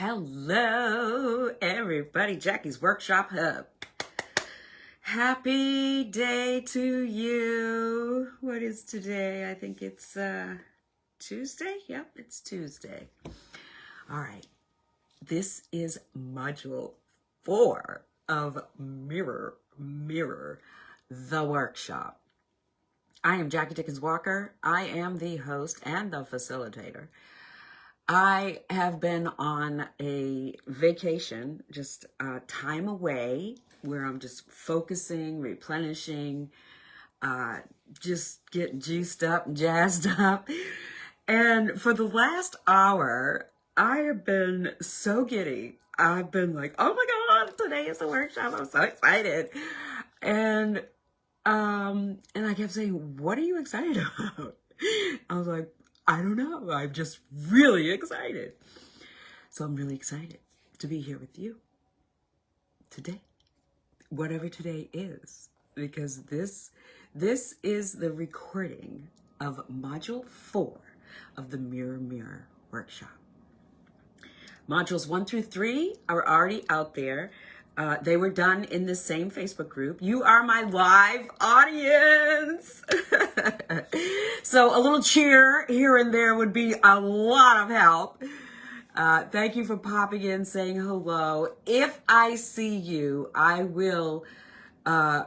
Hello, everybody. Jackie's Workshop Hub. Happy day to you. What is today? I think it's Tuesday. Yep, it's Tuesday. All right. This is module 4 of Mirror, the workshop. I am Jackie Dickens Walker. I am the host and the facilitator. I have been on a vacation, just time away, where I'm just focusing, replenishing, just getting juiced up and jazzed up. And for the last hour, I have been so giddy. I've been like, oh my God, today is the workshop. I'm so excited. And I kept saying, what are you excited about? I was like, I don't know. I'm just really excited. So I'm really excited to be here with you today, whatever today is, because this is the recording of module 4 of the Mirror workshop. Modules 1 through 3 are already out there. They were done in the same Facebook group. You are my live audience. So a little cheer here and there would be a lot of help. Thank you for popping in, saying hello. If I see you, I will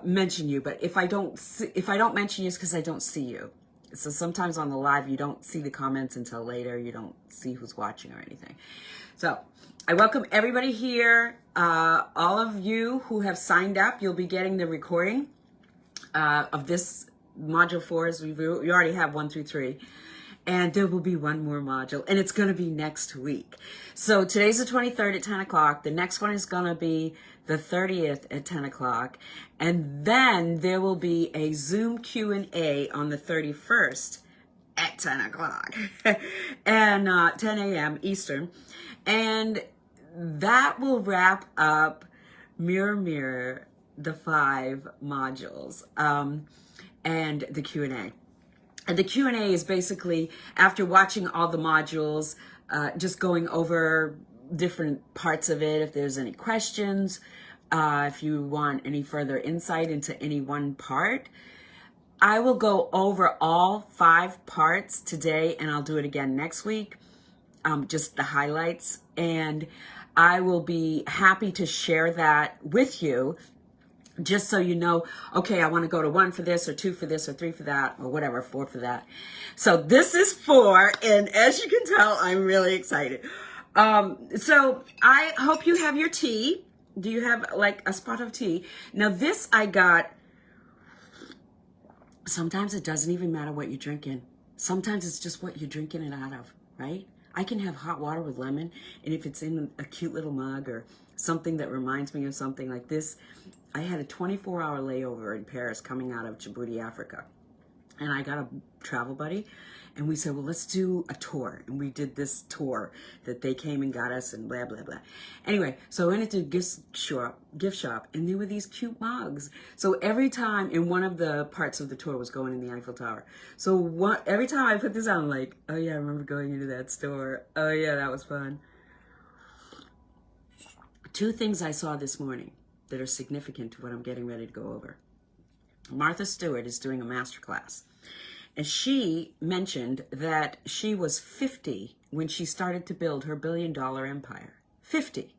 mention you. But if I don't mention you, it's because I don't see you. So sometimes on the live, you don't see the comments until later. You don't see who's watching or anything. So I welcome everybody here. All of you who have signed up, you'll be getting the recording of this module 4 as we already have 1 through 3. And there will be one more module, and it's going to be next week. So today's the 23rd at 10 o'clock. The next one is going to be the 30th at 10 o'clock. And then there will be a Zoom Q&A on the 31st at 10 o'clock and 10 a.m. Eastern. And that will wrap up Mirror, the 5 modules, and the Q&A. And the Q&A is basically, after watching all the modules, just going over different parts of it. If there's any questions, if you want any further insight into any one part, I will go over all 5 parts today, and I'll do it again next week, just the highlights. And I will be happy to share that with you, just so you know, okay, I want to go to 1 for this, or 2 for this, or 3 for that, or whatever, 4 for that. So this is 4, and as you can tell, I'm really excited. So I hope you have your tea. Do you have like a spot of tea? Now this I got, sometimes it doesn't even matter what you're drinking. Sometimes it's just what you're drinking it out of, right? I can have hot water with lemon, and if it's in a cute little mug or something that reminds me of something like this. I had a 24-hour layover in Paris coming out of Djibouti, Africa. And I got a travel buddy, and we said, well, let's do a tour. And we did this tour that they came and got us and blah, blah, blah. Anyway, so I went into a gift shop, and there were these cute mugs. So every time, in one of the parts of the tour was going in the Eiffel Tower. So every time I put this on, I'm like, oh yeah, I remember going into that store. Oh yeah, that was fun. 2 things I saw this morning that are significant to what I'm getting ready to go over. Martha Stewart is doing a masterclass, and she mentioned that she was 50 when she started to build her $1 billion empire. 50.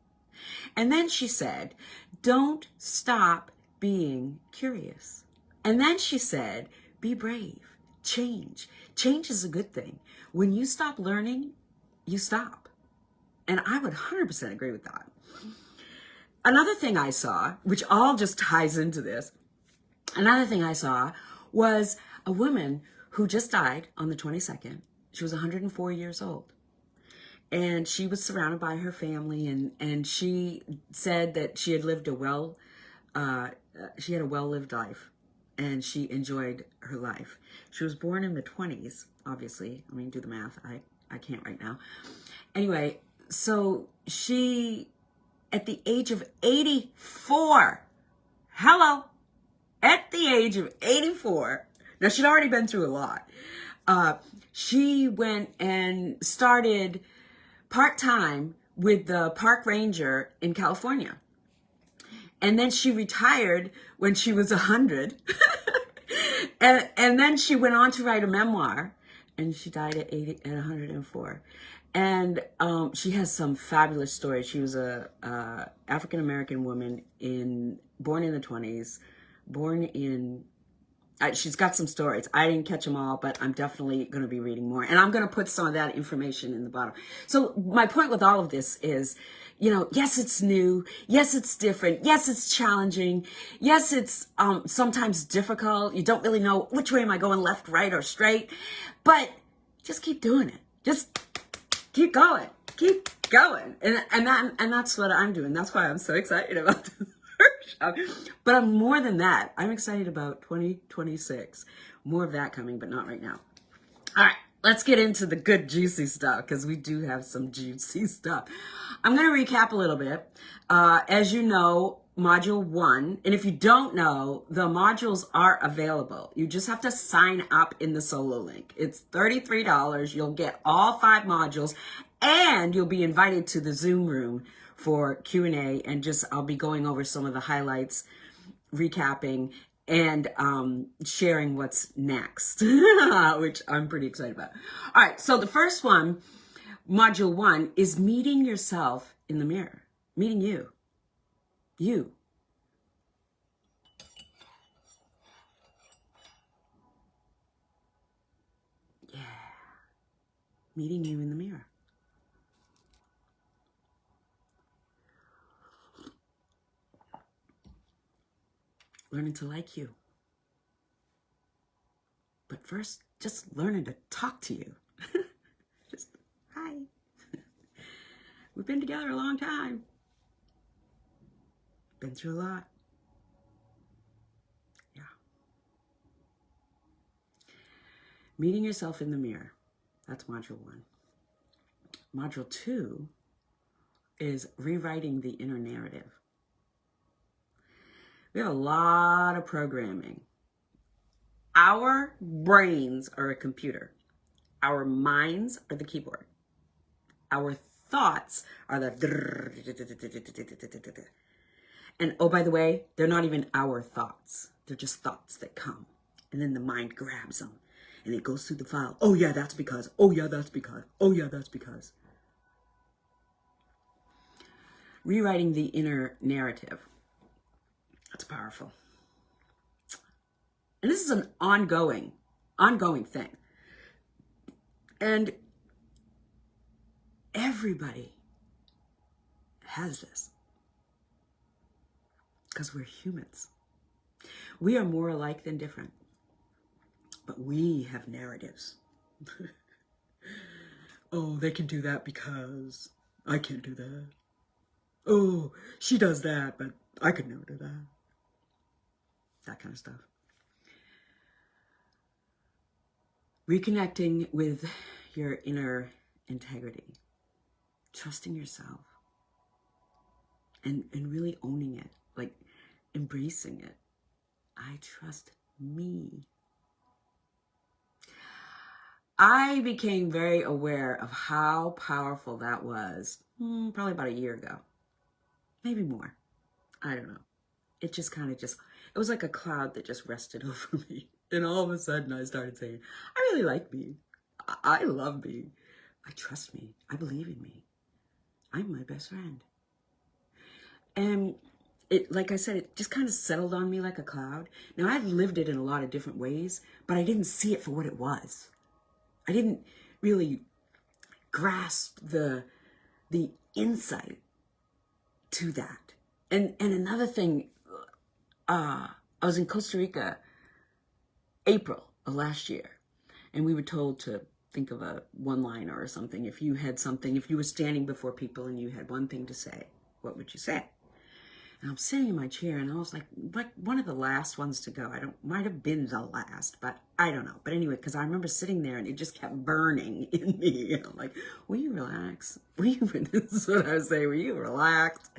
And then she said, don't stop being curious. And then she said, be brave. Change. Change is a good thing. When you stop learning, you stop. And I would 100% agree with that. Another thing I saw, which all just ties into this, another thing I saw was a woman who just died on the 22nd. She was 104 years old. And she was surrounded by her family, and she said that she had lived a well-lived life, and she enjoyed her life. She was born in the 20s, obviously. I mean, do the math. I can't right now. Anyway, so she, at the age of 84, at the age of 84, now she'd already been through a lot, she went and started part-time with the park ranger in California. And then she retired when she was 100. and then she went on to write a memoir, and she died at 104. And she has some fabulous stories. She was a African-American woman born in the 20s, she's got some stories. I didn't catch them all, but I'm definitely going to be reading more. And I'm going to put some of that information in the bottom. So my point with all of this is, yes, it's new. Yes, it's different. Yes, it's challenging. Yes, it's sometimes difficult. You don't really know which way am I going, left, right, or straight. But just keep doing it. Just keep going. Keep going. And that's what I'm doing. That's why I'm so excited about this. But I'm more than that. I'm excited about 2026. More of that coming, but not right now. All right, let's get into the good juicy stuff, because we do have some juicy stuff. I'm going to recap a little bit. As you know, module 1, and if you don't know, the modules are available. You just have to sign up in the solo link. It's $33. You'll get all 5 modules, and you'll be invited to the Zoom room for Q&A, and I'll be going over some of the highlights, recapping, and sharing what's next, which I'm pretty excited about. All right, so the first one, module 1, is meeting yourself in the mirror. Meeting you. You. Yeah. Meeting you in the mirror. Learning to like you. But first, just learning to talk to you. Just, hi. We've been together a long time. Been through a lot. Yeah. Meeting yourself in the mirror. That's module 1. Module 2 is rewriting the inner narrative. We have a lot of programming. Our brains are a computer. Our minds are the keyboard. Our thoughts are the... And oh, by the way, they're not even our thoughts. They're just thoughts that come. And then the mind grabs them. And it goes through the file. Oh, yeah, that's because. Oh, yeah, that's because. Oh, yeah, that's because. Rewriting the inner narrative. That's powerful. And this is an ongoing thing. And everybody has this. Because we're humans. We are more alike than different. But we have narratives. Oh, they can do that because I can't do that. Oh, she does that, but I could never do that. That kind of stuff. Reconnecting with your inner integrity. Trusting yourself. And really owning it. Like embracing it. I trust me. I became very aware of how powerful that was probably about a year ago. Maybe more. I don't know. It just it was like a cloud that just rested over me. And all of a sudden I started saying, I really like me. I love me. I trust me. I believe in me. I'm my best friend. And it, like I said, it just kind of settled on me like a cloud. Now, I've lived it in a lot of different ways, but I didn't see it for what it was. I didn't really grasp the insight to that. And another thing, I was in Costa Rica, April of last year, and we were told to think of a one-liner or something. If you were standing before people and you had one thing to say, what would you say? And I'm sitting in my chair, and I was like one of the last ones to go. Might have been the last, but I don't know. But anyway, because I remember sitting there, and it just kept burning in me. And I'm like, will you relax? This is what I was saying. Will you relax?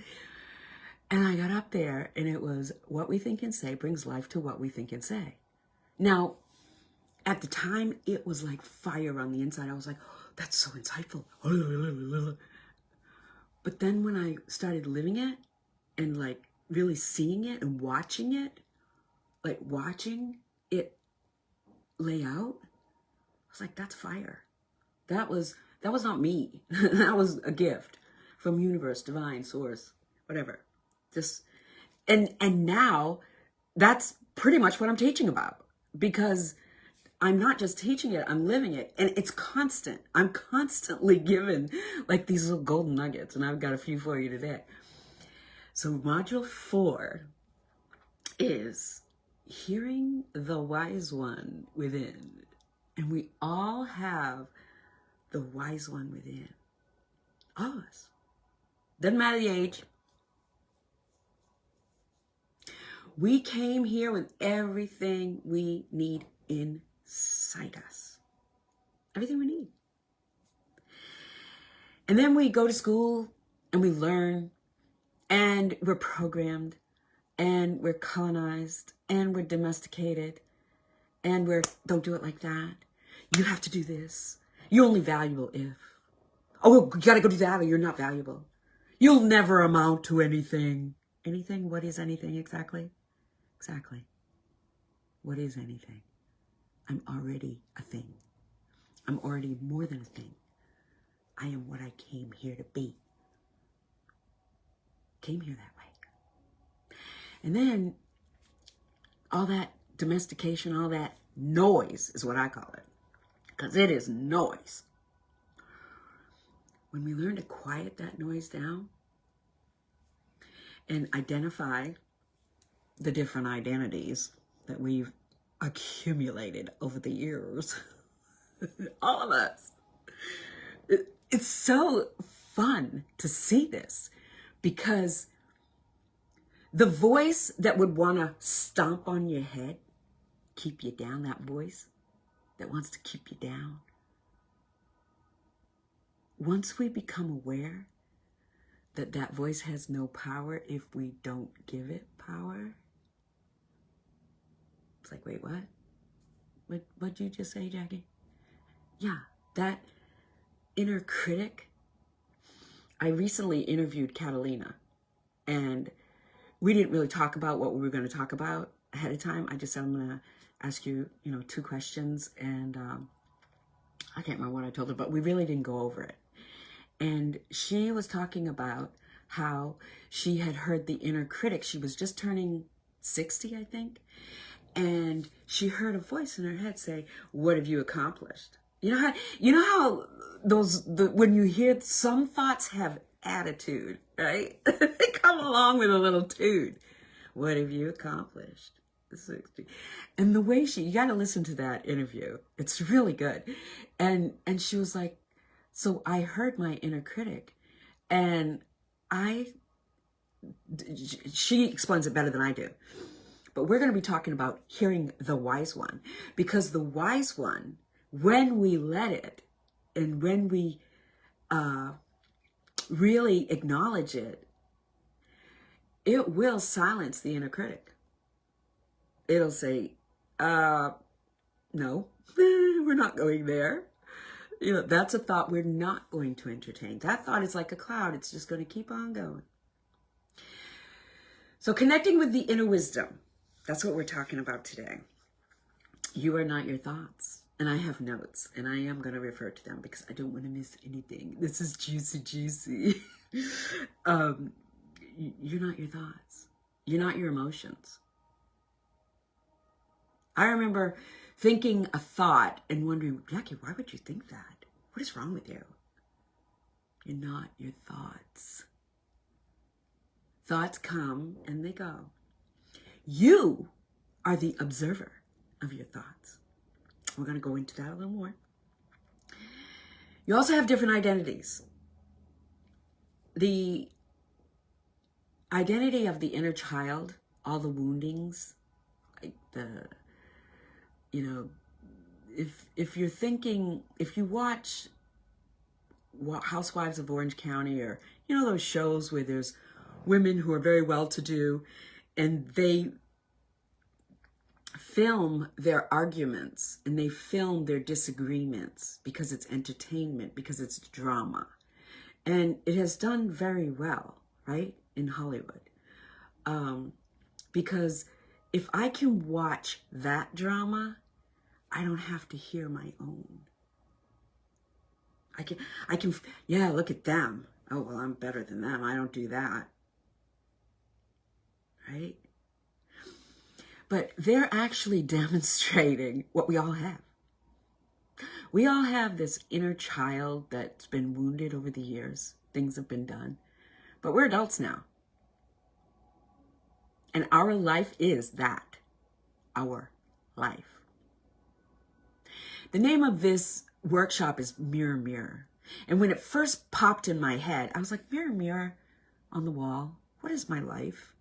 And I got up there, and it was, what we think and say brings life to what we think and say. Now, at the time, it was like fire on the inside. I was like, oh, that's so insightful. But then when I started living it and like really seeing it and watching it, like watching it lay out, I was like, that's fire. That was not me. That was a gift from universe, divine, source, whatever. Just and now that's pretty much what I'm teaching about, because I'm not just teaching it, I'm living it, and it's constant. I'm constantly given like these little golden nuggets, and I've got a few for you today. So module 4 is hearing the wise one within. And we all have the wise one within. All of us. Doesn't matter the age. We came here with everything we need inside us. Everything we need. And then we go to school and we learn and we're programmed and we're colonized and we're domesticated and we're, don't do it like that. You have to do this. You're only valuable if. Oh, you gotta go do that or you're not valuable. You'll never amount to anything. Anything? What is anything exactly? Exactly. What is anything? I'm already a thing. I'm already more than a thing. I am what I came here to be. Came here that way. And then all that domestication, all that noise is what I call it. Because it is noise. When we learn to quiet that noise down and identify the different identities that we've accumulated over the years, all of us, it's so fun to see this, because the voice that would want to stomp on your head, keep you down, that voice that wants to keep you down, once we become aware that that voice has no power if we don't give it power, it's like, wait, what? What'd you just say, Jackie? Yeah, that inner critic. I recently interviewed Catalina, and we didn't really talk about what we were going to talk about ahead of time. I just said, I'm going to ask you, 2 questions, and I can't remember what I told her, but we really didn't go over it. And she was talking about how she had heard the inner critic. She was just turning 60, I think. And she heard a voice in her head say, what have you accomplished? You know how when you hear some thoughts have attitude, right? They come along with a little tune. What have you accomplished? 60. And the way you got to listen to that interview. It's really good. And she was like, so I heard my inner critic, and she explains it better than I do. But we're going to be talking about hearing the wise one, because the wise one, when we let it, and when we really acknowledge it, it will silence the inner critic. It'll say, no, we're not going there. That's a thought we're not going to entertain. That thought is like a cloud. It's just going to keep on going. So connecting with the inner wisdom, that's what we're talking about today. You are not your thoughts. And I have notes, and I am going to refer to them because I don't want to miss anything. This is juicy. You're not your thoughts. You're not your emotions. I remember thinking a thought and wondering, Jackie, why would you think that? What is wrong with you? You're not your thoughts. Thoughts come and they go. You are the observer of your thoughts. We're going to go into that a little more. You also have different identities. The identity of the inner child, all the woundings, like if you're thinking, if you watch Housewives of Orange County, or those shows where there's women who are very well-to-do and they film their arguments and they film their disagreements because it's entertainment, because it's drama. And it has done very well, right, in Hollywood. Because if I can watch that drama, I don't have to hear my own. I can, yeah, look at them. Oh, well, I'm better than them. I don't do that. Right? But they're actually demonstrating what we all have. We all have this inner child that's been wounded over the years. Things have been done. But we're adults now. And our life is that. Our life. The name of this workshop is Mirror, Mirror. And when it first popped in my head, I was like, mirror, mirror on the wall, what is my life?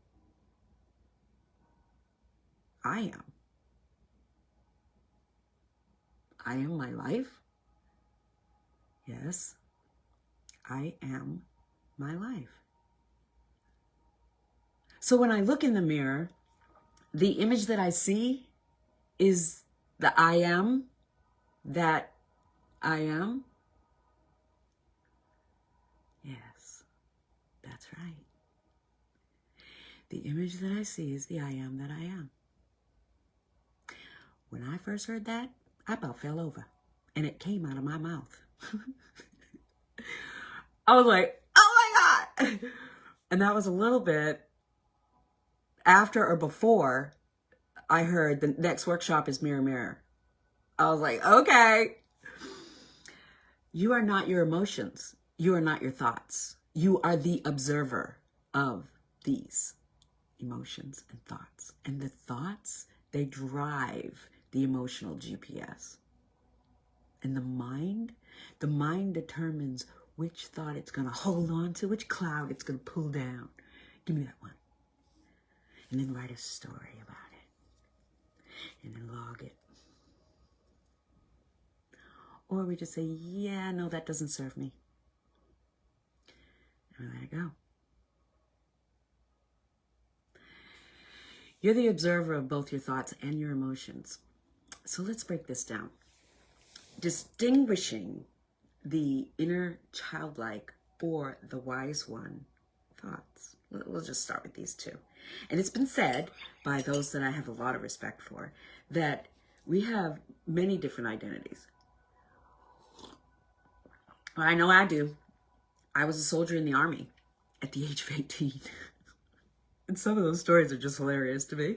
I am. I am my life? Yes, I am my life. So when I look in the mirror, the image that I see is the I am that I am. Yes, that's right. The image that I see is the I am that I am. When I first heard that, I about fell over, and it came out of my mouth. I was like, oh my God. And that was a little bit after or before I heard the next workshop is Mirror, Mirror. I was like, okay. You are not your emotions. You are not your thoughts. You are the observer of these emotions and thoughts. And the thoughts, they drive the emotional GPS. And the mind determines which thought it's going to hold on to, which cloud it's going to pull down. Give me that one. And then write a story about it. And then log it. Or we just say, yeah, no, that doesn't serve me. And we let it go. You're the observer of both your thoughts and your emotions. So let's break this down. Distinguishing the inner childlike or the wise one thoughts. We'll just start with these two. And it's been said by those that I have a lot of respect for that we have many different identities. Well, I know I do. I was a soldier in the Army at the age of 18. And some of those stories are just hilarious to me.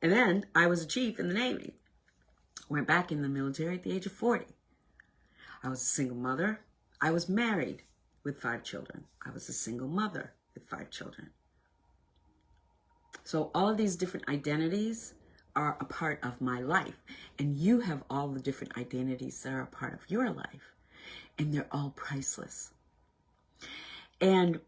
And then I was a chief in the Navy. Went back in the military at the age of 40. I was a single mother. I was married with 5 children. I was a single mother with 5 children. So all of these different identities are a part of my life. And you have all the different identities that are a part of your life. And they're all priceless. And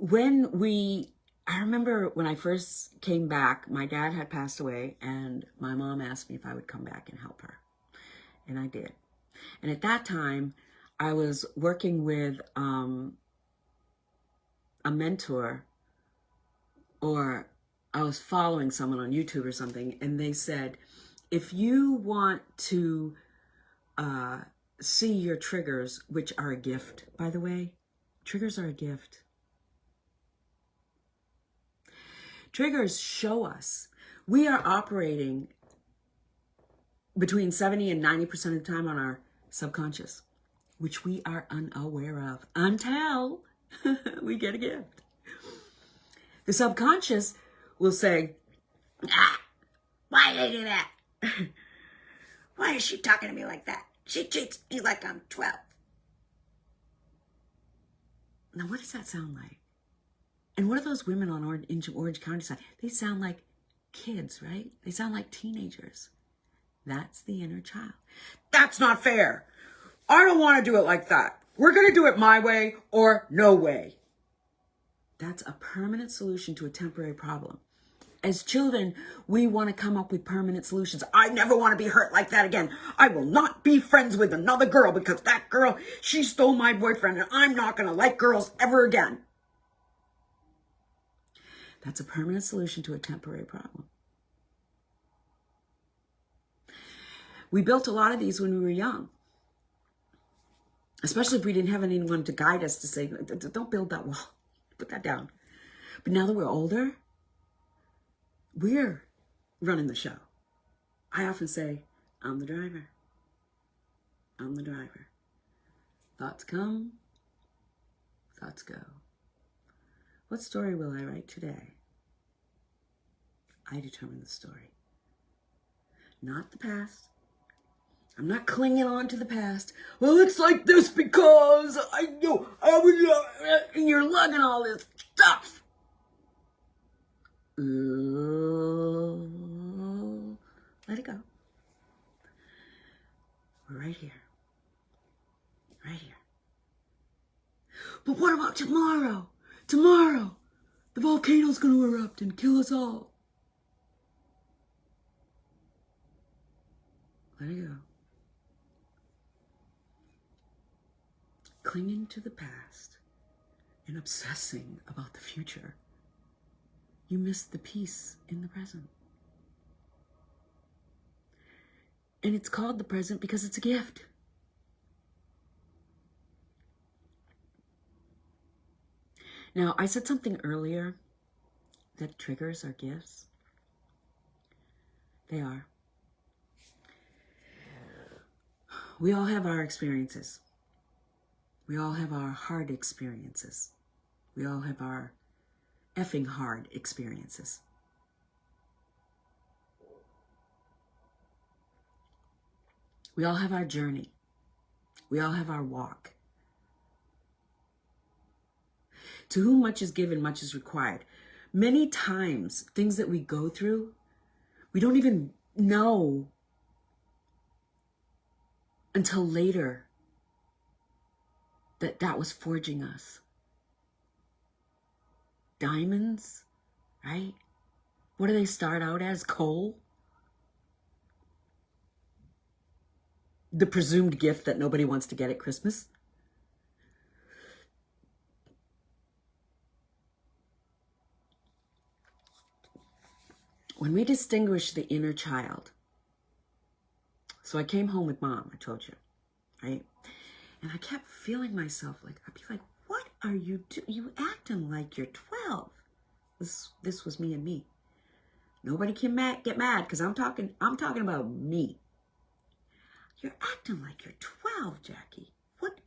I remember when I first came back, my dad had passed away, and my mom asked me if I would come back and help her. And I did. And at that time, I was working with a mentor, or I was following someone on YouTube or something, and they said, if you want to see your triggers, which are a gift, by the way, triggers are a gift. Triggers show us we are operating between 70 and 90% of the time on our subconscious, which we are unaware of until we get a gift. The subconscious will say, why did I do that? Why is she talking to me like that? She treats me like I'm 12. Now, what does that sound like? And what are those women on Orange County side? They sound like kids, right? They sound like teenagers. That's the inner child. That's not fair. I don't want to do it like that. We're going to do it my way or no way. That's a permanent solution to a temporary problem. As children, we want to come up with permanent solutions. I never want to be hurt like that again. I will not be friends with another girl because that girl, she stole my boyfriend, and I'm not going to like girls ever again. That's a permanent solution to a temporary problem. We built a lot of these when we were young. Especially if we didn't have anyone to guide us to say, don't build that wall. Put that down. But now that we're older, we're running the show. I often say, I'm the driver. I'm the driver. Thoughts come, thoughts go. What story will I write today? I determine the story. Not the past. I'm not clinging on to the past. Well, it's like this because and you're lugging all this stuff. Let it go. We're right here. Right here. But what about tomorrow? Tomorrow, the volcano's going to erupt and kill us all. Let it go. Clinging to the past and obsessing about the future, you miss the peace in the present. And it's called the present because it's a gift. Now, I said something earlier that triggers are gifts. They are. We all have our experiences. We all have our hard experiences. We all have our effing hard experiences. We all have our journey. We all have our walk. To whom much is given, much is required. Many times, things that we go through, we don't even know until later that was forging us. Diamonds, right? What do they start out as? Coal? The presumed gift that nobody wants to get at Christmas? When we distinguish the inner child, so I came home with Mom, I told you, right? And I kept feeling myself like, I'd be like, what are you doing? You acting like you're 12. This was me and me. Nobody can get mad because I'm talking about me. You're acting like you're 12, Jackie. What?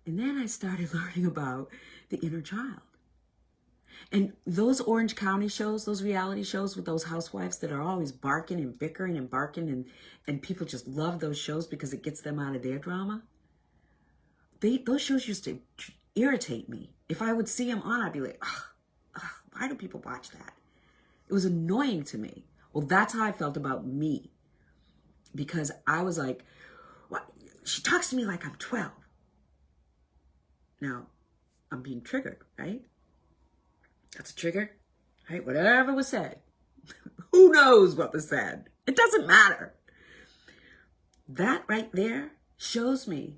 And then I started learning about the inner child. And those Orange County shows, those reality shows with those housewives that are always barking and bickering and barking, and people just love those shows because it gets them out of their drama. Those shows used to irritate me. If I would see them on, I'd be like, why do people watch that? It was annoying to me. Well, that's how I felt about me. Because I was like, what? She talks to me like I'm 12. Now, I'm being triggered, right? That's a trigger, right? Whatever was said. Who knows what was said? It doesn't matter. That right there shows me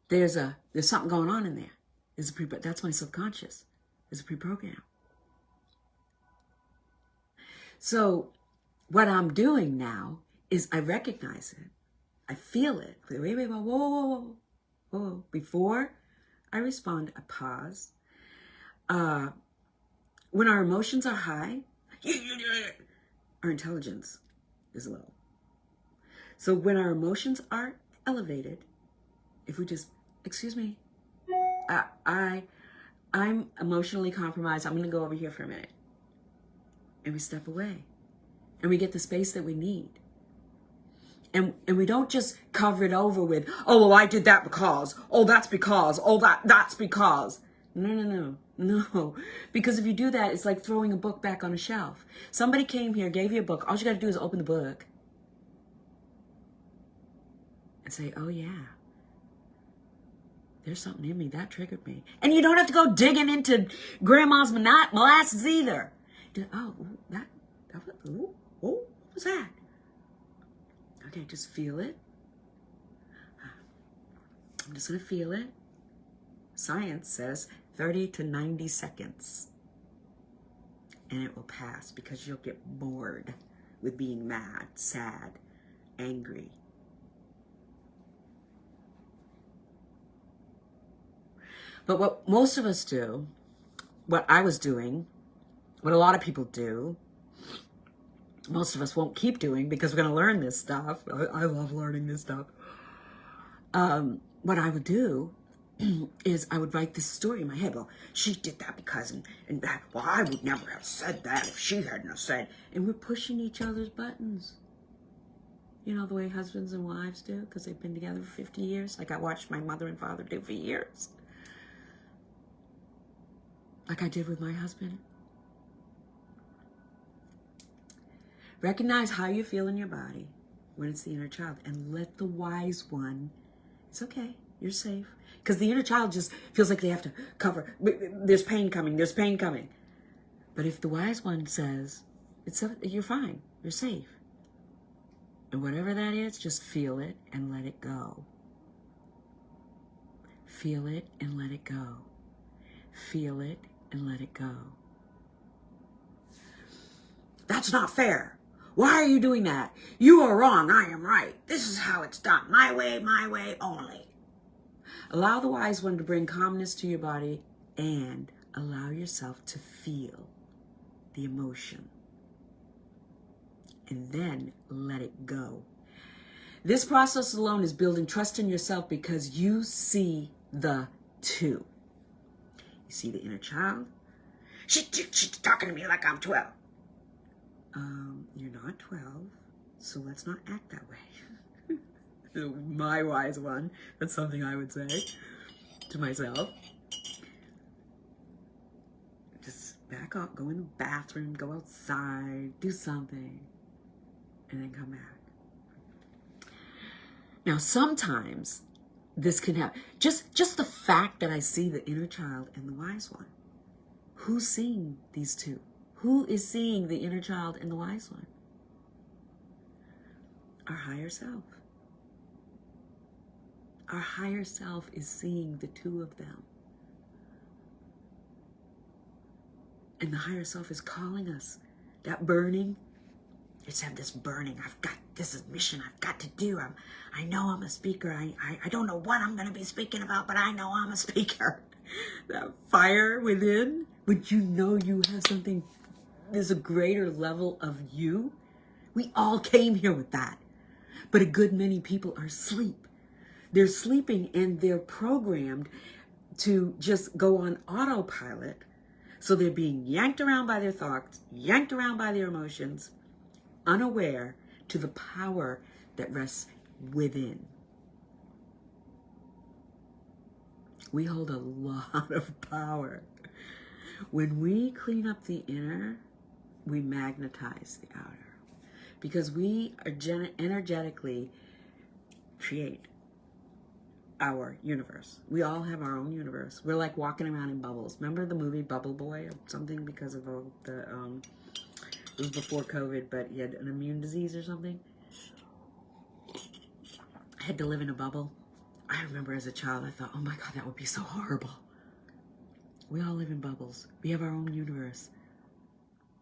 there's something going on in there. That's my subconscious. There's a pre-program. So what I'm doing now is I recognize it. I feel it. Wait, whoa. Before I respond, I pause. When our emotions are high, our intelligence is low. So when our emotions are elevated, if we just, excuse me, I'm emotionally compromised. I'm going to go over here for a minute. And we step away. And we get the space that we need. And we don't just cover it over with, oh, well, I did that because, oh, that's because, oh, that's because. No. Because if you do that, it's like throwing a book back on a shelf. Somebody came here, gave you a book. All you got to do is open the book and say, oh, yeah. There's something in me that triggered me. And you don't have to go digging into grandma's molasses either. What was that? Okay, just feel it. I'm just going to feel it. Science says 30 to 90 seconds. And it will pass because you'll get bored with being mad, sad, angry. But what most of us do, what I was doing, what a lot of people do, most of us won't keep doing because we're going to learn this stuff. I love learning this stuff. What I would do is I would write this story in my head. Well, she did that because, and that, well, I would never have said that if she hadn't have said. And we're pushing each other's buttons. You know, the way husbands and wives do, because they've been together for 50 years. Like I watched my mother and father do for years. Like I did with my husband. Recognize how you feel in your body when it's the inner child, and let the wise one, it's okay, you're safe. Because the inner child just feels like they have to cover, there's pain coming, there's pain coming. But if the wise one says, you're fine, you're safe. And whatever that is, just feel it and let it go. Feel it and let it go. Feel it and let it go. That's not fair. Why are you doing that? You are wrong. I am right. This is how it's done. My way only. Allow the wise one to bring calmness to your body and allow yourself to feel the emotion. And then let it go. This process alone is building trust in yourself because you see the two. You see the inner child. She's talking to me like I'm 12. You're not 12, so let's not act that way. My wise one, that's something I would say to myself. Just back up, go in the bathroom, go outside, do something, and then come back. Now, sometimes this can happen. Just the fact that I see the inner child and the wise one. Who's seeing these two? Who is seeing the inner child and the wise one? Our higher self. Our higher self is seeing the two of them. And the higher self is calling us. That burning, it's have this burning. This is mission I've got to do. I know I'm a speaker. I don't know what I'm going to be speaking about, but I know I'm a speaker. That fire within, would you know you have something, there's a greater level of you? We all came here with that. But a good many people are asleep. They're sleeping and they're programmed to just go on autopilot. So they're being yanked around by their thoughts, yanked around by their emotions, unaware to the power that rests within. We hold a lot of power. When we clean up the inner, we magnetize the outer. Because we are energetically create our universe. We all have our own universe. We're like walking around in bubbles. Remember the movie Bubble Boy or something, because of it was before COVID, but he had an immune disease or something. I had to live in a bubble. I remember as a child, I thought, oh my God, that would be so horrible. We all live in bubbles. We have our own universe.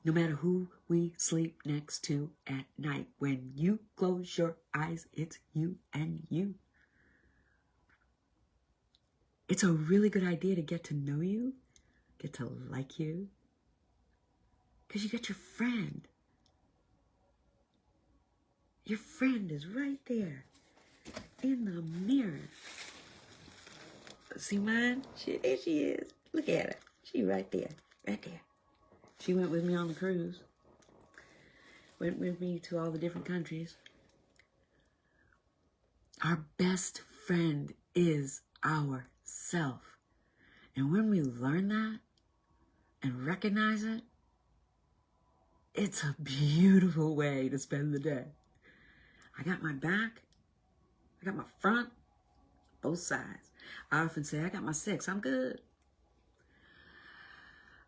No matter who we sleep next to at night, when you close your eyes, it's you and you. It's a really good idea to get to know you, get to like you, because you got your friend. Your friend is right there in the mirror. See mine? There she is. Look at her. She right there, right there. She went with me on the cruise. Went with me to all the different countries. Our best friend is ourself. And when we learn that and recognize it, it's a beautiful way to spend the day. I got my back. I got my front. Both sides. I often say, I got my 6. I'm good.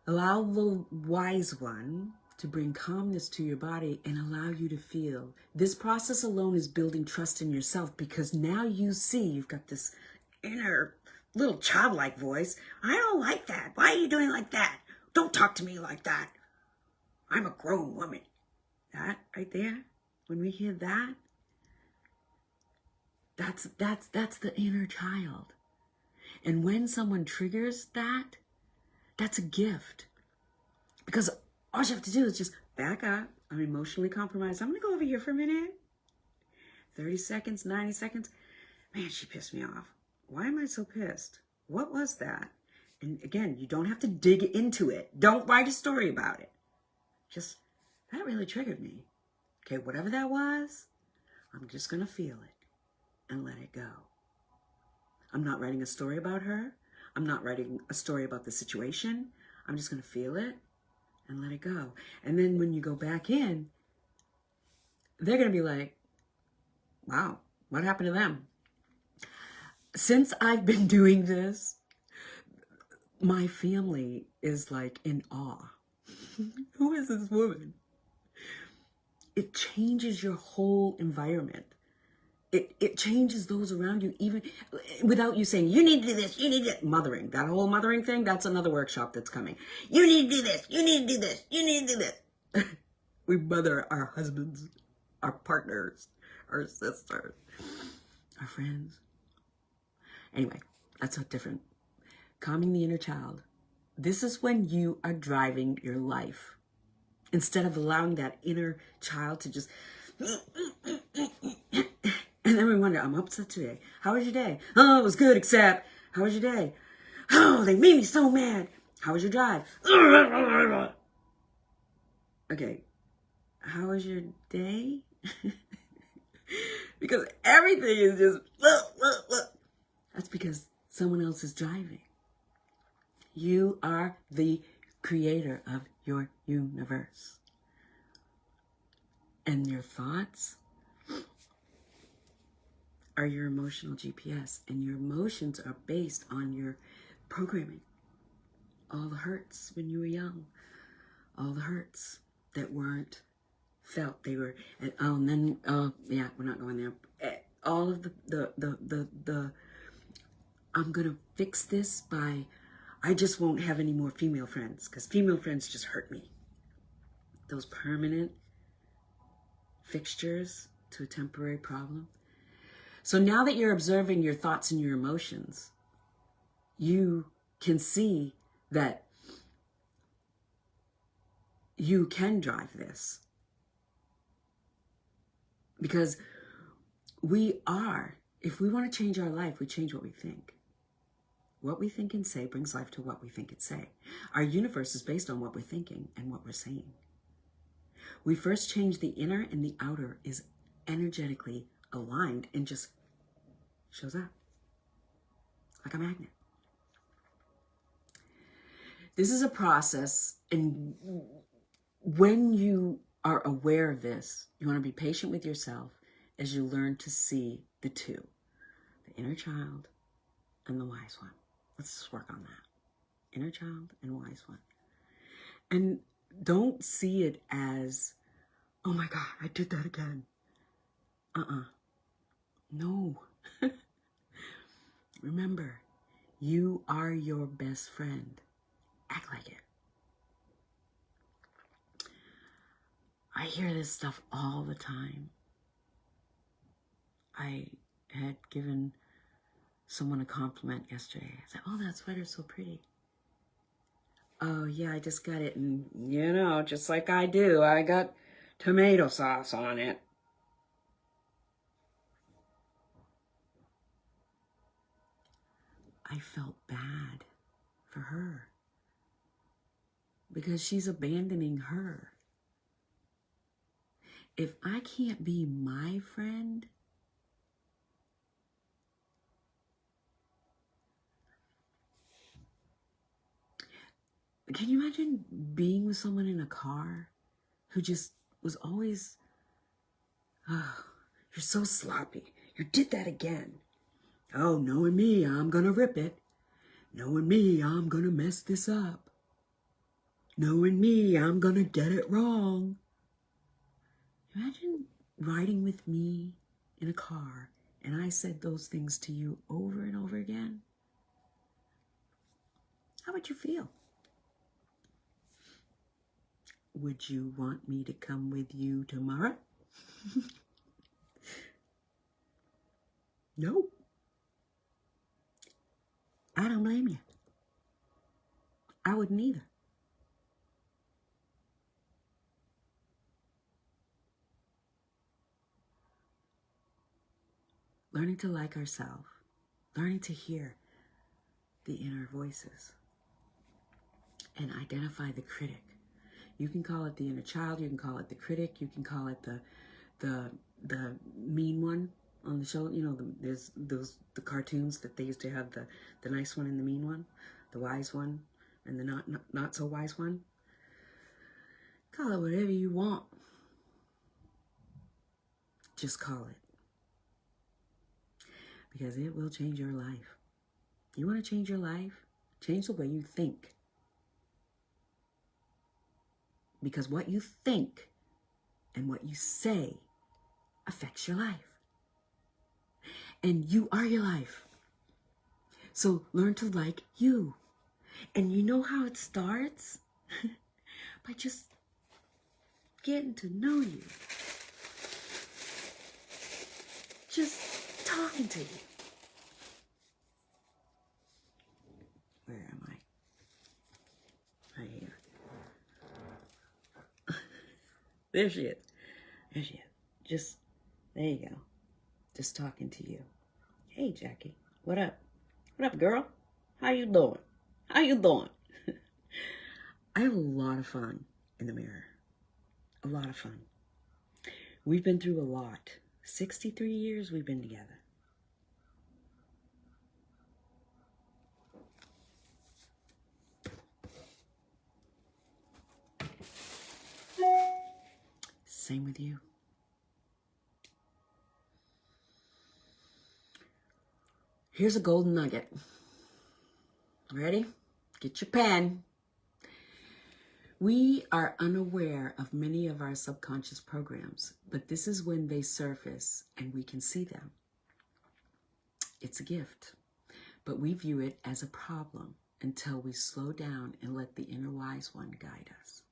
Allow the wise one to bring calmness to your body and allow you to feel. This process alone is building trust in yourself, because now you see you've got this inner little childlike voice. I don't like that. Why are you doing like that? Don't talk to me like that. I'm a grown woman. That right there, when we hear that, that's the inner child. And when someone triggers that, that's a gift. Because all you have to do is just back up. I'm emotionally compromised. I'm going to go over here for a minute. 30 seconds, 90 seconds. Man, she pissed me off. Why am I so pissed? What was that? And again, you don't have to dig into it. Don't write a story about it. Just, that really triggered me. Okay, whatever that was, I'm just going to feel it and let it go. I'm not writing a story about her. I'm not writing a story about the situation. I'm just going to feel it and let it go. And then when you go back in, they're going to be like, wow, what happened to them? Since I've been doing this, my family is like in awe. Who is this woman? It changes your whole environment. It changes those around you, even without you saying, you need to do this, you need to do mothering. That whole mothering thing, that's another workshop that's coming. You need to do this, you need to do this, you need to do this. We mother our husbands, our partners, our sisters, our friends. Anyway, that's so different. Calming the inner child. This is when you are driving your life. Instead of allowing that inner child to just... And then we wonder, I'm upset today. How was your day? Oh, it was good, except... How was your day? Oh, they made me so mad. How was your drive? Okay. How was your day? Because everything is just... That's because someone else is driving. You are the creator of your universe. And your thoughts are your emotional GPS. And your emotions are based on your programming. All the hurts when you were young. All the hurts that weren't felt. They were, and then, yeah, we're not going there. All of the I'm going to fix this by, I just won't have any more female friends because female friends just hurt me. Those permanent fixtures to a temporary problem. So now that you're observing your thoughts and your emotions, you can see that you can drive this. Because we are, if we want to change our life, we change what we think. What we think and say brings life to what we think and say. Our universe is based on what we're thinking and what we're saying. We first change the inner, and the outer is energetically aligned and just shows up like a magnet. This is a process, and when you are aware of this, you want to be patient with yourself as you learn to see the two, the inner child and the wise one. Let's just work on that. Inner child and wise one. And don't see it as, oh my God, I did that again. No. Remember, you are your best friend. Act like it. I hear this stuff all the time. I had given someone a compliment yesterday. I said, oh, that sweater's so pretty. Oh, yeah, I just got it. And, you know, just like I do, I got tomato sauce on it. I felt bad for her because she's abandoning her. If I can't be my friend, can you imagine being with someone in a car who just was always, oh, you're so sloppy. You did that again. Oh, knowing me, I'm going to rip it. Knowing me, I'm going to mess this up. Knowing me, I'm going to get it wrong. Imagine riding with me in a car and I said those things to you over and over again. How would you feel? Would you want me to come with you tomorrow? No. I don't blame you. I wouldn't either. Learning to like ourselves, learning to hear the inner voices and identify the critic. You can call it the inner child, you can call it the critic, you can call it the mean one on the show. You know, there's the cartoons that they used to have, the nice one and the mean one, the wise one and the not so wise one. Call it whatever you want. Just call it. Because it will change your life. You want to change your life? Change the way you think. Because what you think and what you say affects your life. And you are your life. So learn to like you. And you know how it starts? By just getting to know you. Just talking to you. Where am I? Right here. There she is. There she is. Just, there you go. Just talking to you. Hey, Jackie. What up? What up, girl? How you doing? How you doing? I have a lot of fun in the mirror. A lot of fun. We've been through a lot. 63 years we've been together. Same with you. Here's a golden nugget. Ready? Get your pen. We are unaware of many of our subconscious programs, but this is when they surface and we can see them. It's a gift, but we view it as a problem until we slow down and let the inner wise one guide us.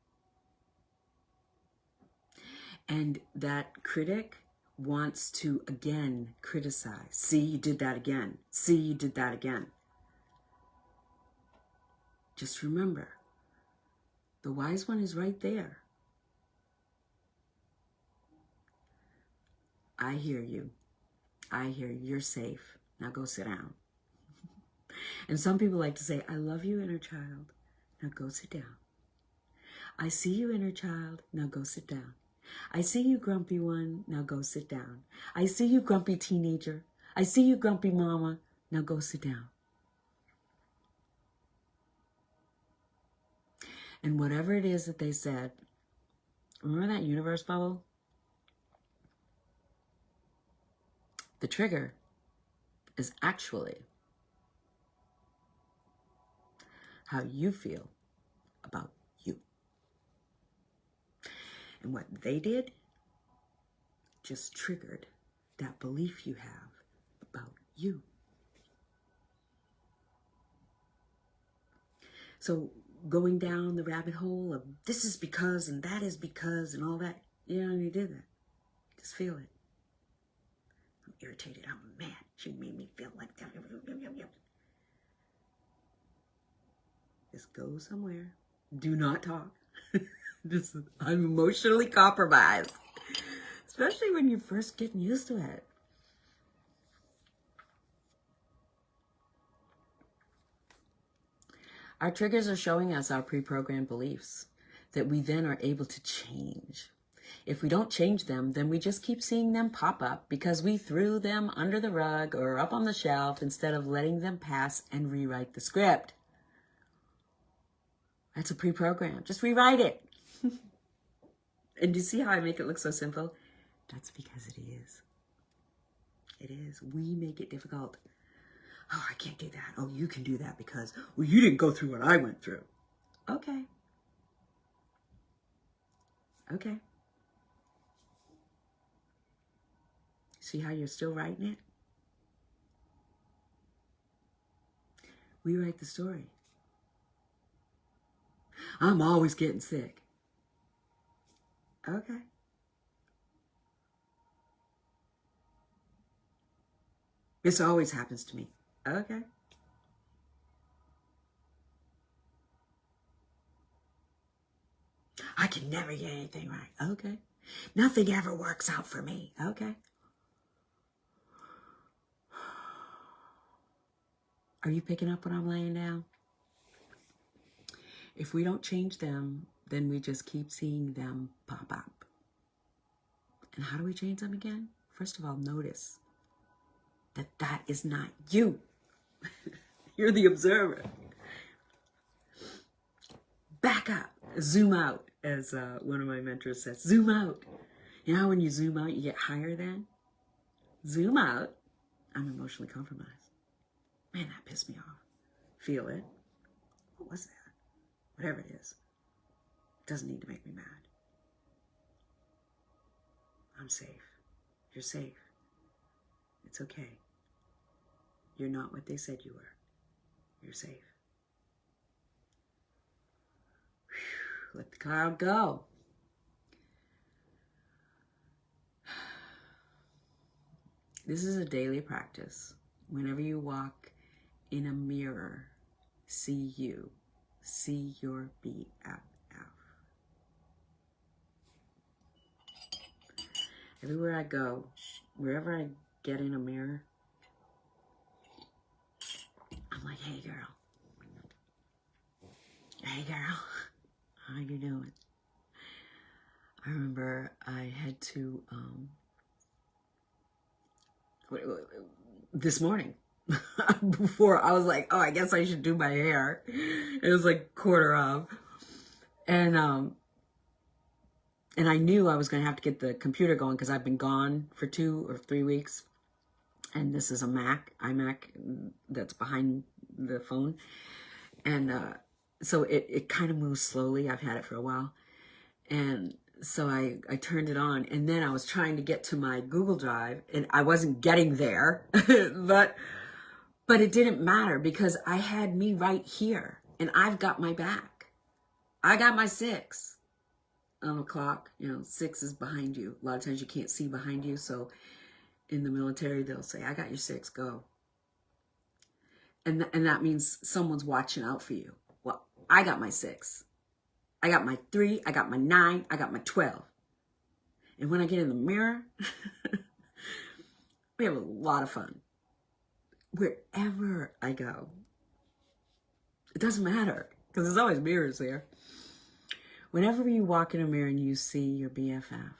And that critic wants to again criticize. See, you did that again. See, you did that again. Just remember, the wise one is right there. I hear you. I hear you. You're safe. Now go sit down. And some people like to say, I love you, inner child. Now go sit down. I see you, inner child. Now go sit down. I see you, grumpy one. Now go sit down. I see you, grumpy teenager. I see you, grumpy mama. Now go sit down. And whatever it is that they said, remember that universe bubble? The trigger is actually how you feel about you. And what they did just triggered that belief you have about you. So going down the rabbit hole of this is because and that is because and all that, you don't need to do that. Just feel it. I'm irritated. I'm mad. She made me feel like that. Just go somewhere. Do not talk. I'm emotionally compromised. Especially when you're first getting used to it. Our triggers are showing us our pre-programmed beliefs that we then are able to change. If we don't change them, then we just keep seeing them pop up because we threw them under the rug or up on the shelf instead of letting them pass and rewrite the script. That's a pre-program. Just rewrite it. And you see how I make it look so simple? That's because it is. It is. We make it difficult. Oh, I can't do that. Oh, you can do that because, well, you didn't go through what I went through. Okay. Okay. See how you're still writing it? We write the story. I'm always getting sick. Okay. This always happens to me. Okay. I can never get anything right. Okay. Nothing ever works out for me. Okay. Are you picking up what I'm laying down? If we don't change them, then we just keep seeing them pop up. And how do we change them again? First of all, notice that that is not you. You're the observer. Back up. Zoom out, as one of my mentors says. Zoom out. You know how when you zoom out, you get higher then? Zoom out. I'm emotionally compromised. Man, that pissed me off. Feel it. What was that? Whatever it is. It doesn't need to make me mad. I'm safe. You're safe. It's okay. You're not what they said you were. You're safe. Whew, let the cloud go. This is a daily practice. Whenever you walk in a mirror, see you. See your BFF. Everywhere I go, wherever I get in a mirror, I'm like, hey girl. Hey girl. How you doing? I remember I had to, this morning, before I was like, oh, I guess I should do my hair. It was like 1:15. And I knew I was going to have to get the computer going because I've been gone for 2 or 3 weeks. And this is a iMac that's behind the phone. And so it kind of moves slowly. I've had it for a while. And so I turned it on. And then I was trying to get to my Google Drive. And I wasn't getting there. But it didn't matter because I had me right here. And I've got my back. I got my 6. On a clock, 6 is behind you. A lot of times you can't see behind you, so in the military they'll say, I got your 6, go. And that means someone's watching out for you. Well, I got my 6. I got my 3, I got my 9, I got my 12. And when I get in the mirror, we have a lot of fun. Wherever I go. It doesn't matter, because there's always mirrors there. Whenever you walk in a mirror and you see your BFF,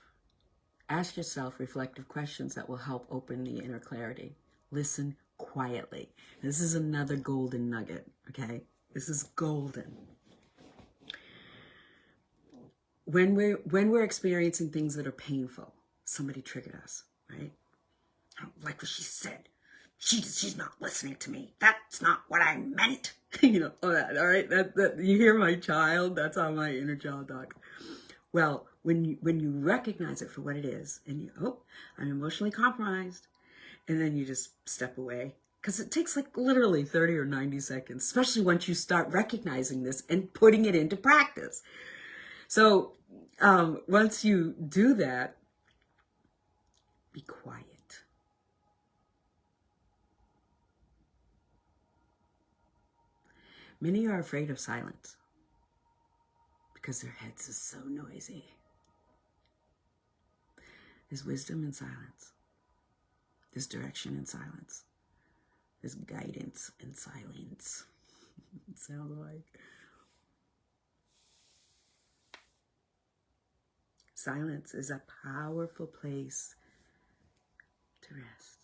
ask yourself reflective questions that will help open the inner clarity. Listen quietly. This is another golden nugget, okay? This is golden. When we're experiencing things that are painful, somebody triggered us, right? I don't like what she said. She's not listening to me. That's not what I meant. All right? That you hear my child? That's how my inner child talks. Well, when you recognize it for what it is, and I'm emotionally compromised, and then you just step away. Because it takes like literally 30 or 90 seconds, especially once you start recognizing this and putting it into practice. So once you do that, be quiet. Many are afraid of silence because their heads are so noisy. There's wisdom in silence. There's direction in silence. There's guidance in silence. It sounds like. Silence is a powerful place to rest.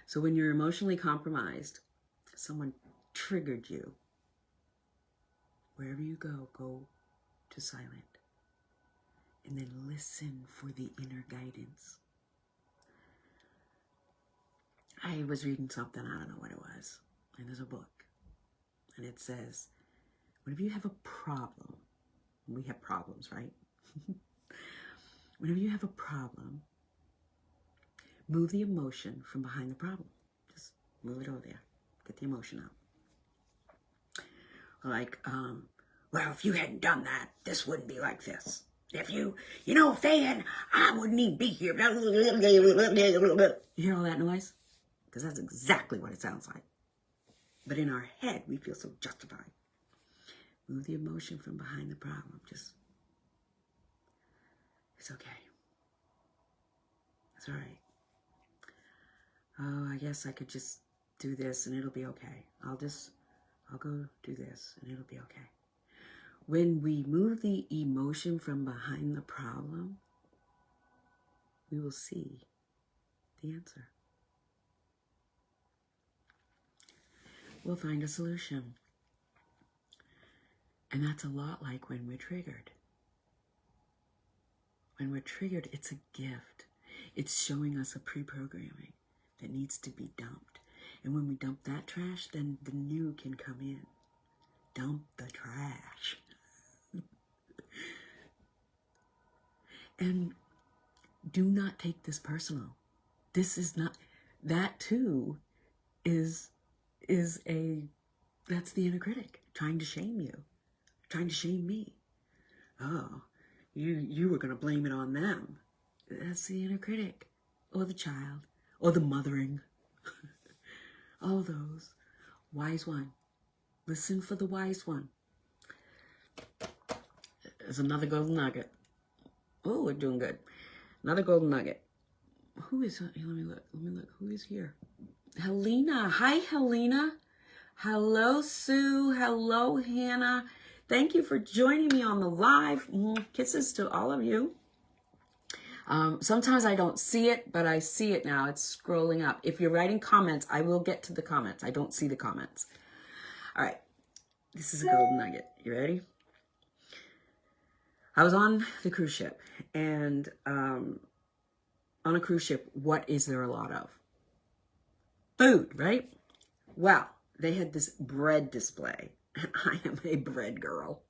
So when you're emotionally compromised, someone triggered you, wherever you go to silent. And then listen for the inner guidance. I was reading something, I don't know what it was, and there's a book. And it says, whenever you have a problem, we have problems, right? Whenever you have a problem, move the emotion from behind the problem. Just move it over there. Get the emotion out. Like, well, if you hadn't done that, this wouldn't be like this. If if they hadn't, I wouldn't even be here. You hear all that noise? Because that's exactly what it sounds like. But in our head, we feel so justified. Move the emotion from behind the problem. Just, it's okay. It's all right. Oh, I guess I could just do this and it'll be okay. I'll go do this and it'll be okay. When we move the emotion from behind the problem, we will see the answer. We'll find a solution. And that's a lot like when we're triggered. When we're triggered, it's a gift. It's showing us a pre-programming that needs to be dumped. And when we dump that trash, then the new can come in. Dump the trash. And do not take this personal. This is not, that too is that's the inner critic trying to shame you, trying to shame me. Oh, you were going to blame it on them. That's the inner critic, or the child, or the mothering. All those. Wise one. Listen for the wise one. There's another golden nugget. Oh, we're doing good. Another golden nugget. Who is, let me look. Who is here? Helena. Hi, Helena. Hello, Sue. Hello, Hannah. Thank you for joining me on the live. Kisses to all of you. Sometimes I don't see it, but I see it now. It's scrolling up. If you're writing comments, I will get to the comments. I don't see the comments. All right. This is a golden nugget. You ready? I was on the cruise ship, and on a cruise ship, what is there a lot of? Food, right? Well, they had this bread display. I am a bread girl.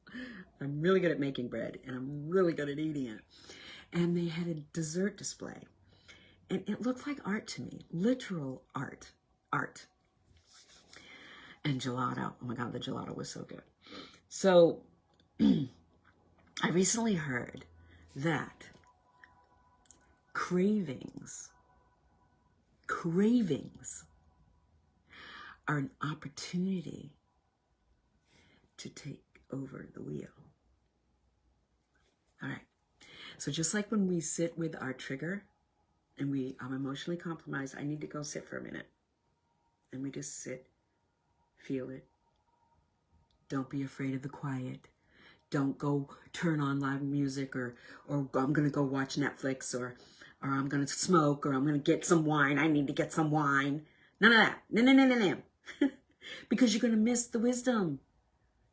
I'm really good at making bread, and I'm really good at eating it. And they had a dessert display, and it looked like art to me, literal art. And gelato. Oh my God, the gelato was so good. So I recently heard that cravings are an opportunity to take over the wheel. All right. So just like when we sit with our trigger and I'm emotionally compromised, I need to go sit for a minute. And we just sit, feel it. Don't be afraid of the quiet. Don't go turn on live music or I'm going to go watch Netflix or I'm going to smoke or I'm going to get some wine. I need to get some wine. None of that. No. Because you're going to miss the wisdom.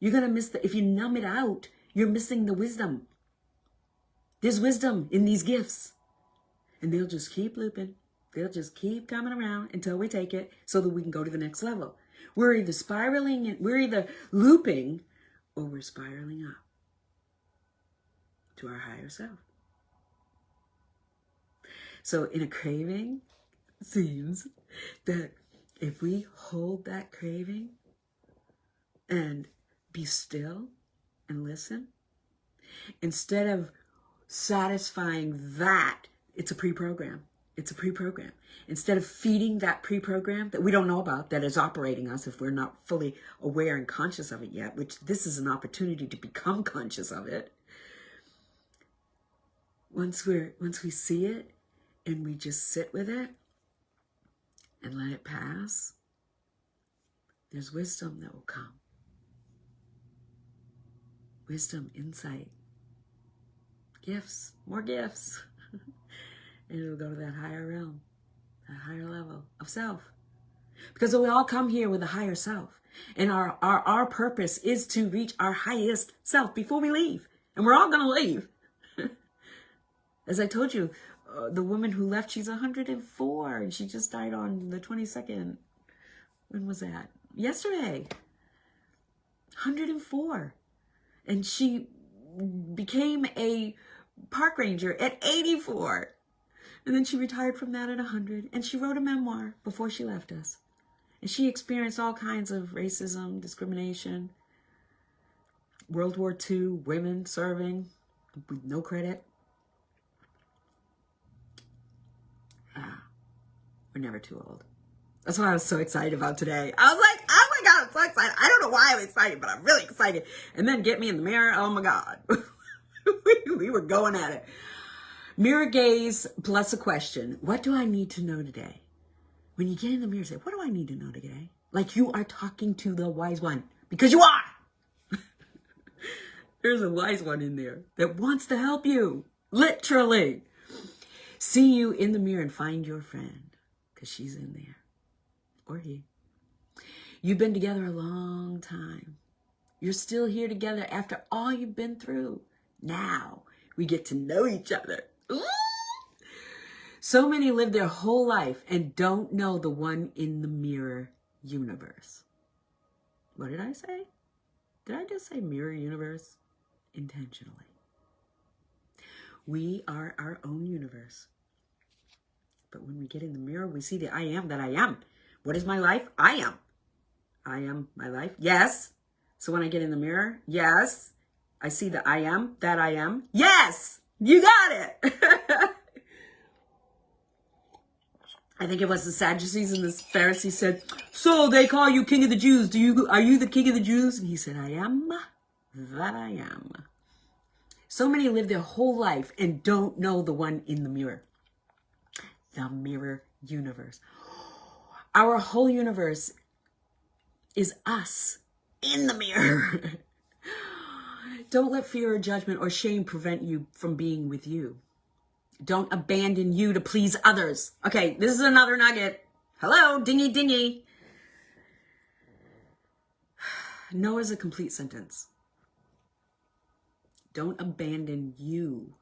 You're going to miss if you numb it out, you're missing the wisdom. There's wisdom in these gifts. And they'll just keep looping. They'll just keep coming around until we take it so that we can go to the next level. We're either spiraling, we're either looping, or we're spiraling up to our higher self. So in a craving, it seems that if we hold that craving and be still and listen, instead of satisfying that, it's a pre-program. It's a pre-program. Instead of feeding that pre-program that we don't know about, that is operating us if we're not fully aware and conscious of it yet, which this is an opportunity to become conscious of it. Once we see it and we just sit with it and let it pass, there's wisdom that will come. Wisdom, insight, gifts, more gifts. And it'll go to that higher realm, that higher level of self. Because we all come here with a higher self. And our purpose is to reach our highest self before we leave. And we're all going to leave. As I told you, the woman who left, she's 104. And she just died on the 22nd. When was that? Yesterday. 104. And she became a park ranger at 84. And then she retired from that at 100. And she wrote a memoir before she left us. And she experienced all kinds of racism, discrimination, World War II, women serving with no credit. We're never too old. That's what I was so excited about today. I was like, oh my God, so excited. I don't know why I'm excited, but I'm really excited. And then get me in the mirror. Oh my God. We were going at it. Mirror gaze plus a question. What do I need to know today? When you get in the mirror, say, what do I need to know today? Like you are talking to the wise one, because you are. There's a wise one in there that wants to help you. Literally. See you in the mirror and find your friend, because she's in there. Or he. You've been together a long time. You're still here together after all you've been through. Now we get to know each other. Ooh! So many live their whole life and don't know the one in the mirror universe. What did I say? Did I just say mirror universe? Intentionally. We are our own universe. But when we get in the mirror, we see the I am that I am. What is my life? I am. I am my life. Yes. So when I get in the mirror, yes, I see the I am that I am. Yes, you got it. I think it was the Sadducees and the Pharisees said, so they call you king of the Jews. Are you the king of the Jews? And he said, I am that I am. So many live their whole life and don't know the one in the mirror. The mirror universe. Our whole universe is us in the mirror. Don't let fear or judgment or shame prevent you from being with you. Don't abandon you to please others. Okay, this is another nugget. Hello, dingy, dingy. No is a complete sentence. Don't abandon you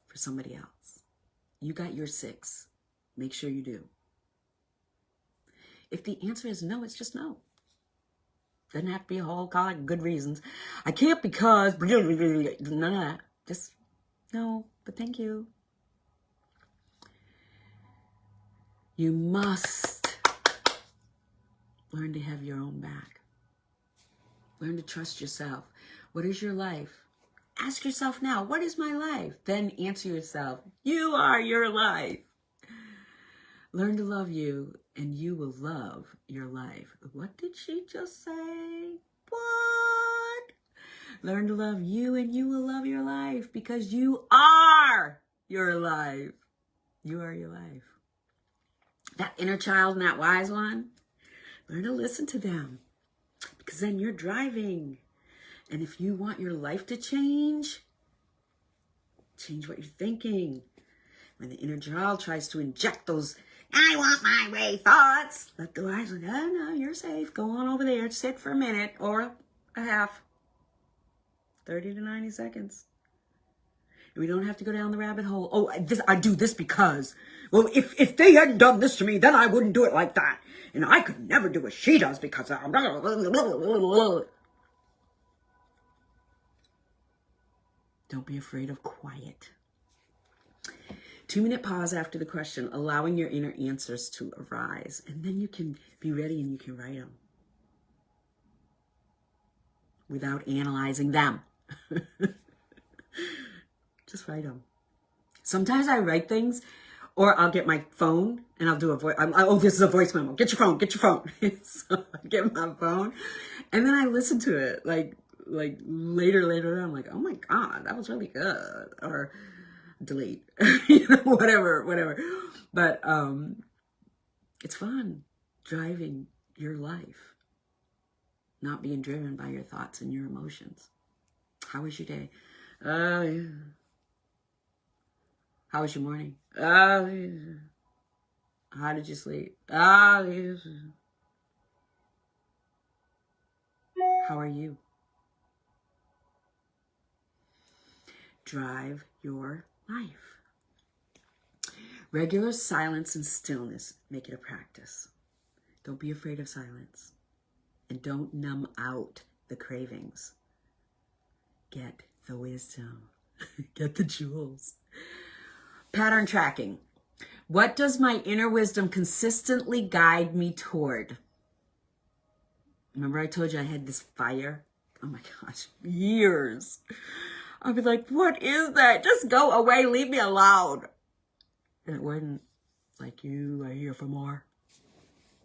for somebody else. You got your 6. Make sure you do. If the answer is no, it's just no. Doesn't have to be a whole lot of good reasons. I can't because none of that. Just no, but thank you. You must learn to have your own back. Learn to trust yourself. What is your life? Ask yourself now, what is my life? Then answer yourself, you are your life. Learn to love you and you will love your life. What did she just say? What? Learn to love you and you will love your life because you are your life. You are your life. That inner child and that wise one, learn to listen to them because then you're driving. And if you want your life to change what you're thinking. When the inner child tries to inject those I want my way thoughts, let the wise one, oh no, you're safe. Go on over there, sit for a minute or a half. 30 to 90 seconds. And we don't have to go down the rabbit hole. Oh, I do this because, well, if they hadn't done this to me, then I wouldn't do it like that. And I could never do what she does because of... Don't be afraid of quiet. 2-minute pause after the question, allowing your inner answers to arise. And then you can be ready and you can write them without analyzing them. Just write them. Sometimes I write things, or I'll get my phone and I'll do a voice. Oh, this is a voice memo. Get your phone. Get your phone. So I get my phone, and then I listen to it like later. I'm like, oh my God, that was really good. Or delete, whatever. But it's fun driving your life, not being driven by your thoughts and your emotions. How was your day? How was your morning? How did you sleep? How are you? Drive your life. Regular silence and stillness. Make it a practice. Don't be afraid of silence. And don't numb out the cravings. Get the wisdom. Get the jewels. Pattern tracking. What does my inner wisdom consistently guide me toward? Remember I told you I had this fire? Oh my gosh, years. I'd be like, what is that? Just go away, leave me alone. And it wouldn't. Like, you are here for more.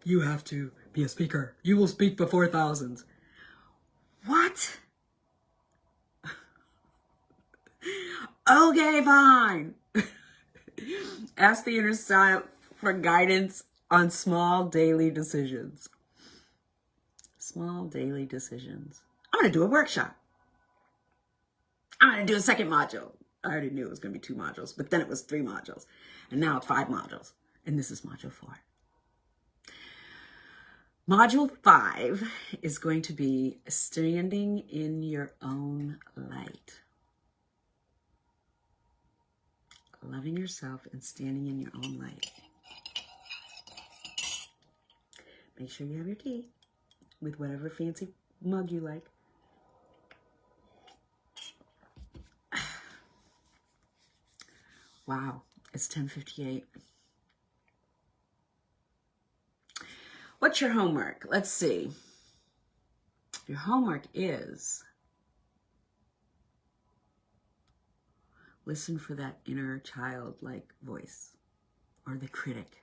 You have to Be a speaker. You will speak before thousands. What? Okay, fine. Ask the inner child for guidance on small daily decisions. Small daily decisions. I'm going to do a workshop. I'm going to do a second module. I already knew it was going to be 2 modules, but then it was 3 modules. And now it's 5 modules. And this is module 4. Module 5 is going to be standing in your own light. Loving yourself and standing in your own light. Make sure you have your tea with whatever fancy mug you like. Wow, it's 10:58. What's your homework? Let's see. Your homework is listen for that inner child-like voice or the critic.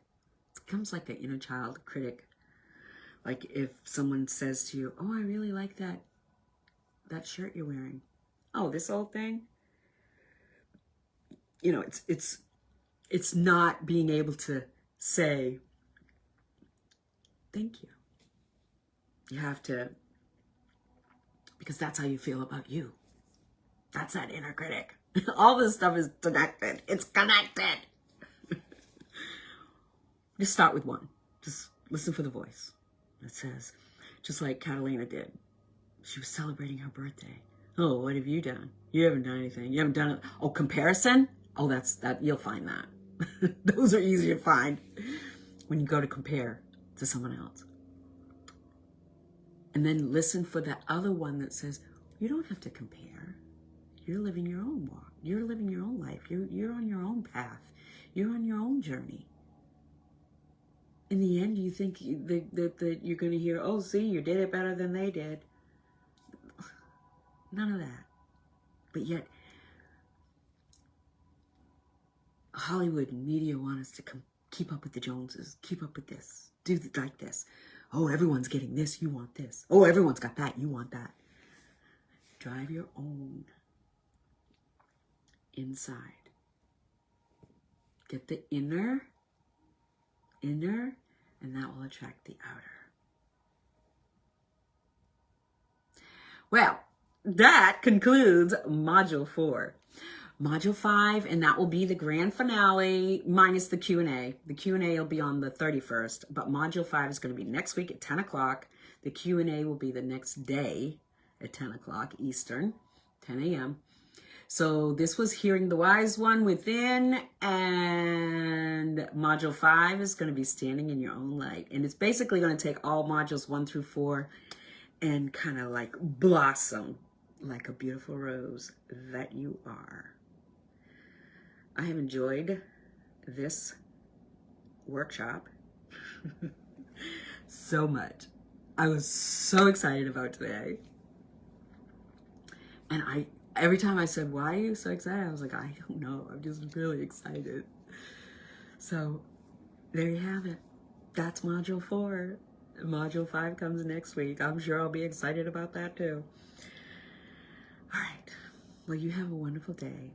It comes like an inner child critic. Like if someone says to you, oh, I really like that shirt you're wearing. Oh, this old thing? You know, it's not being able to say, thank you. You have to, because that's how you feel about you. That's that inner critic. All this stuff is connected. It's connected. Just start with one. Just listen for the voice. It says, just like Catalina did. She was celebrating her birthday. Oh, what have you done? You haven't done anything. You haven't done it. Oh, comparison? Oh, that you'll find that. Those are easy to find when you go to compare to someone else. And then listen for that other one that says, you don't have to compare. You're living your own walk. You're living your own life. You're on your own path. You're on your own journey. In the end, you think that you're going to hear, oh, see, you did it better than they did. None of that. But yet, Hollywood and media want us to keep up with the Joneses, keep up with this, do like this. Oh, everyone's getting this, you want this. Oh, everyone's got that, you want that. Drive your own inside. Get the inner, and that will attract the outer. Well, that concludes Module 4. Module 5, and that will be the grand finale minus the Q&A. The Q&A will be on the 31st, but Module 5 is going to be next week at 10 o'clock. The Q&A will be the next day at 10 o'clock Eastern, 10 a.m. So this was Hearing the Wise One Within, and Module 5 is going to be Standing in Your Own Light. And it's basically going to take all Modules 1 through 4 and kind of like blossom like a beautiful rose that you are. I have enjoyed this workshop so much. I was so excited about today. And every time I said, why are you so excited? I was like, I don't know. I'm just really excited. So there you have it. That's Module 4. Module 5 comes next week. I'm sure I'll be excited about that too. All right. Well, you have a wonderful day.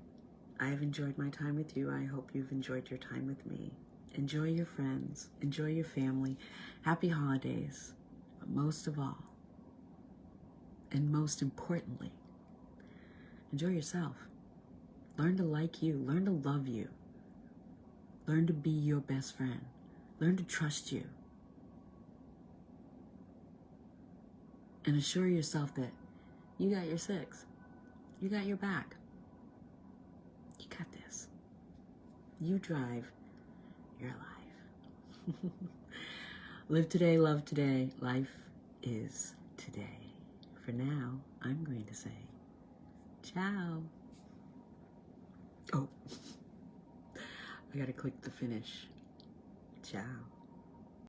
I have enjoyed my time with you. I hope you've enjoyed your time with me. Enjoy your friends. Enjoy your family. Happy holidays. But most of all, and most importantly, enjoy yourself. Learn to like you. Learn to love you. Learn to be your best friend. Learn to trust you. And assure yourself that you got your 6. You got your back. You got this. You drive your life. Live today, love today. Life is today. For now, I'm going to say, ciao. Oh, I gotta click the finish. Ciao.